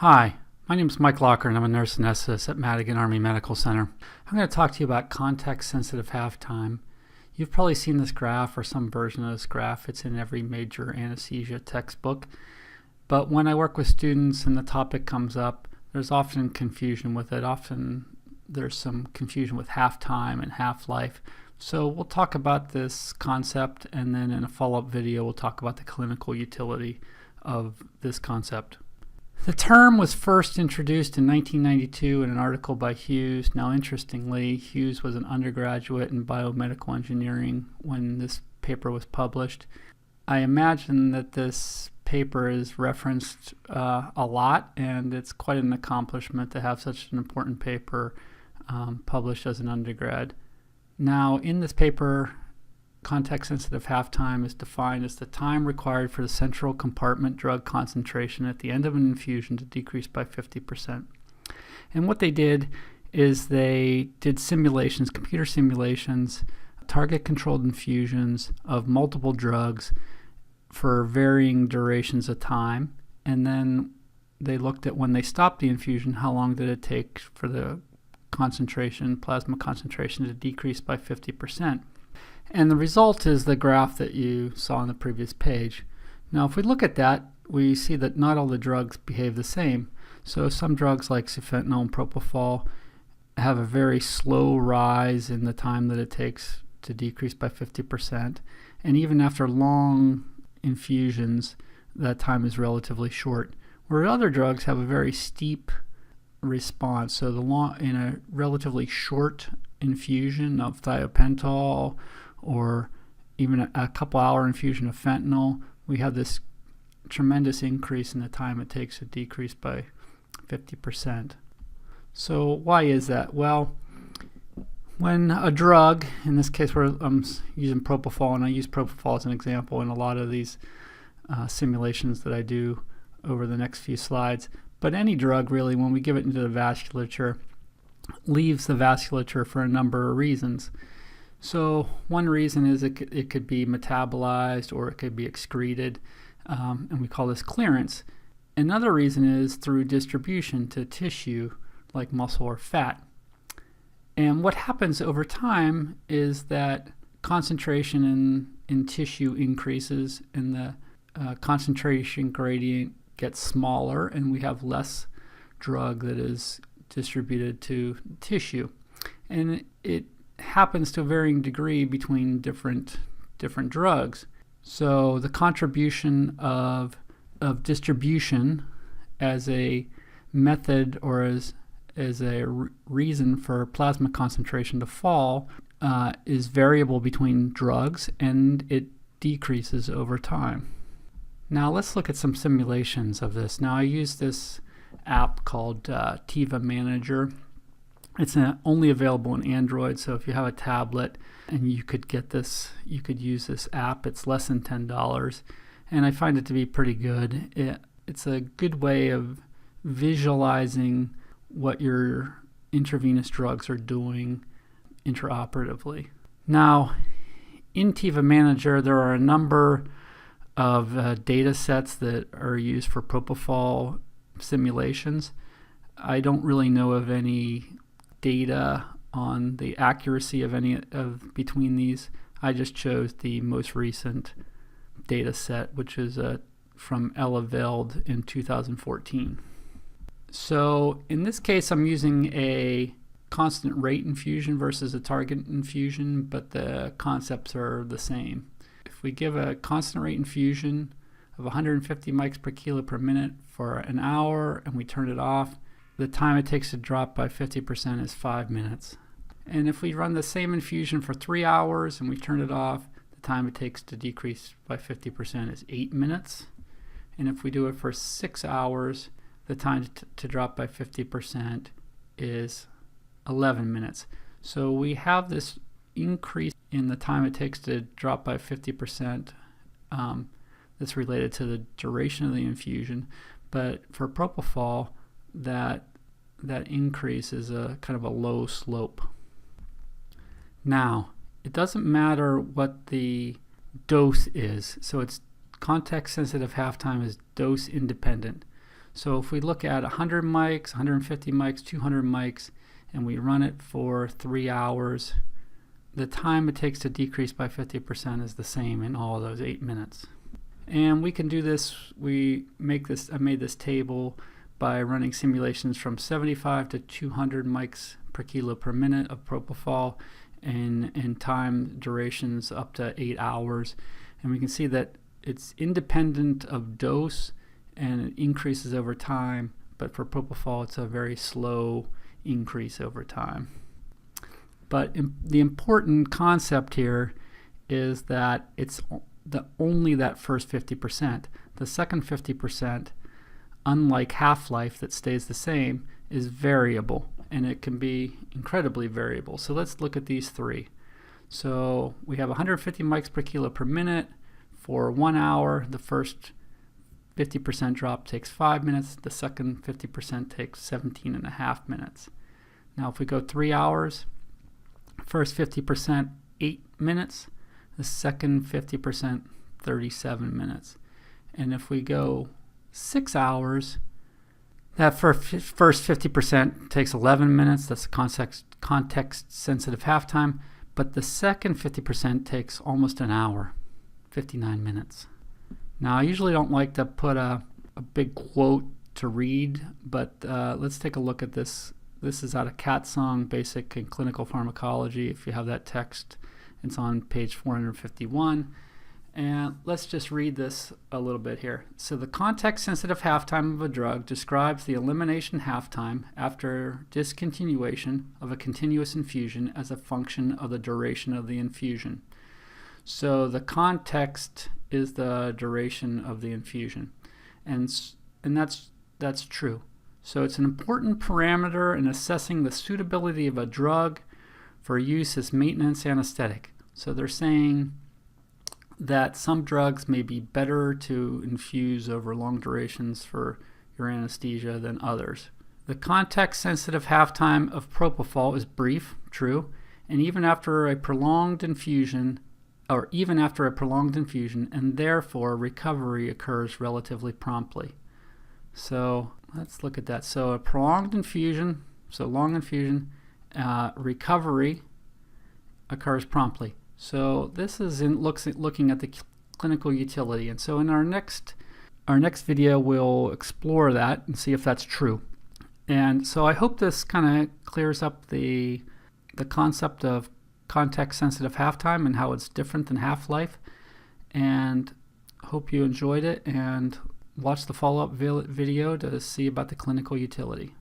Hi, my name is Mike Locker and I'm a nurse anesthetist at Madigan Army Medical Center. I'm going to talk to you about context-sensitive halftime. You've probably seen this graph or some version of this graph. It's in every major anesthesia textbook. But when I work with students and the topic comes up, there's often confusion with it. Often there's some confusion with halftime and half-life. So we'll talk about this concept, and then in a follow-up video we'll talk about the clinical utility of this concept. The term was first introduced in 1992 in an article by Hughes. Now, interestingly, Hughes was an undergraduate in biomedical engineering when this paper was published. I imagine that this paper is referenced a lot, and it's quite an accomplishment to have such an important paper published as an undergrad. Now, in this paper, context-sensitive halftime is defined as the time required for the central compartment drug concentration at the end of an infusion to decrease by 50%. And what they did is they did simulations, computer simulations, target-controlled infusions of multiple drugs for varying durations of time. And then they looked at when they stopped the infusion, how long did it take for the plasma concentration to decrease by 50%. And the result is the graph that you saw on the previous page. Now, if we look at that, we see that not all the drugs behave the same. So some drugs like sufentanil and propofol have a very slow rise in the time that it takes to decrease by 50%. And even after long infusions, that time is relatively short. Where other drugs have a very steep response. So in a relatively short infusion of thiopental, or even a couple hour infusion of fentanyl, we have this tremendous increase in the time it takes to decrease by 50%. So why is that? Well, when a drug, in this case I'm using propofol, and I use propofol as an example in a lot of these simulations that I do over the next few slides, but any drug really, when we give it into the vasculature, leaves the vasculature for a number of reasons. So one reason is it could be metabolized or it could be excreted, and we call this clearance. Another reason is through distribution to tissue like muscle or fat. And what happens over time is that concentration in tissue increases, and the concentration gradient gets smaller, and we have less drug that is distributed to tissue. And it happens to a varying degree between different drugs. So the contribution of distribution as a method or as a reason for plasma concentration to fall is variable between drugs, and it decreases over time. Now let's look at some simulations of this. Now I use this app called Tiva Manager. It's only available on Android, so if you have a tablet and you could get this, you could use this app. It's less than $10, and I find it to be pretty good. It's a good way of visualizing what your intravenous drugs are doing intraoperatively. Now, in Tiva Manager, there are a number of data sets that are used for propofol simulations. I don't really know of any data on the accuracy of any of between these. I just chose the most recent data set, which is from Ella Veld in 2014. So in this case, I'm using a constant rate infusion versus a target infusion, but the concepts are the same. If we give a constant rate infusion of 150 mics per kilo per minute for an hour and we turn it off, the time it takes to drop by 50% is 5 minutes. And if we run the same infusion for 3 hours and we turn it off, the time it takes to decrease by 50% is 8 minutes. And if we do it for 6 hours, the time to drop by 50% is 11 minutes. So we have this increase in the time it takes to drop by 50% that's related to the duration of the infusion. But for propofol, that increase is a kind of a low slope. Now, it doesn't matter what the dose is. So it's context-sensitive halftime is dose independent. So if we look at 100 mics, 150 mics, 200 mics, and we run it for 3 hours, the time it takes to decrease by 50% is the same in all those 8 minutes. And we can do this, I made this table by running simulations from 75 to 200 mics per kilo per minute of propofol and time durations up to 8 hours. And we can see that it's independent of dose and it increases over time, but for propofol it's a very slow increase over time. But the important concept here is that it's only that first 50%. The second 50%, unlike half-life that stays the same, is variable, and it can be incredibly variable. So let's look at these three. So we have 150 mics per kilo per minute for 1 hour. The first 50% drop takes 5 minutes. The second 50% takes 17.5 minutes. Now if we go 3 hours, first 50% 8 minutes, the second 50% 37 minutes. And if we go 6 hours, that first 50% takes 11 minutes. That's context sensitive halftime. But the second 50% takes almost an hour, 59 minutes. Now I usually don't like to put a big quote to read, but let's take a look at this. This is out of Katzong, Basic and Clinical Pharmacology. If you have that text, it's on page 451. And let's just read this a little bit here. So the context-sensitive halftime of a drug describes the elimination halftime after discontinuation of a continuous infusion as a function of the duration of the infusion. So the context is the duration of the infusion, and that's true. So it's an important parameter in assessing the suitability of a drug for use as maintenance anesthetic. So they're saying that some drugs may be better to infuse over long durations for your anesthesia than others. The context-sensitive halftime of propofol is brief, true, and even after a prolonged infusion, and therefore recovery occurs relatively promptly. So let's look at that. So a prolonged infusion, so long infusion, recovery occurs promptly. So this is looking at the clinical utility. And so in our next video, we'll explore that and see if that's true. And so I hope this kind of clears up the concept of context-sensitive halftime and how it's different than half-life. And hope you enjoyed it, and watch the follow-up video to see about the clinical utility.